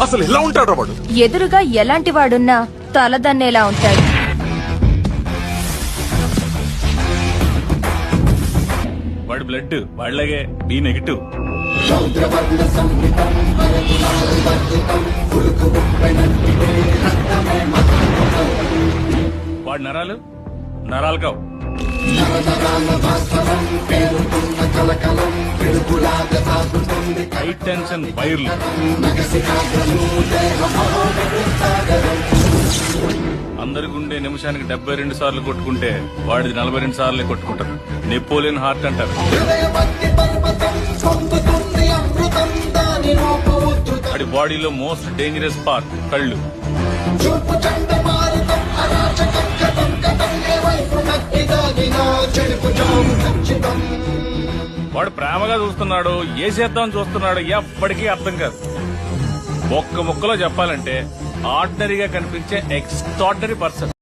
అసలు ఎలా ఉంటాడు వాడు? ఎదురుగా ఎలాంటి వాడున్నా తలదన్నేలా ఉంటాడు. వాడి బ్లడ్ వాళ్ళగే బి నెగిటివ్. వాడి నరాలు నరాలు కావు. హై టెన్షన్ వైర్లు. అందరి గుండె నిమిషానికి 72 సార్లు కొట్టుకుంటే వాడిది 42 సార్లే కొట్టుకుంటారు. నెపోలియన్ హార్ట్ అంటారు. వాడి బాడీలో మోస్ట్ డేంజరస్ పార్ట్ కళ్ళు. వాడు ప్రేమగా చూస్తున్నాడు, ఏ చేద్దామని చూస్తున్నాడు ఎప్పటికీ అర్థం కాదు. ఒక్క ముక్కలో చెప్పాలంటే ఆర్డినరీగా కనిపించే ఎక్స్ట్రాడినరీ పర్సన్.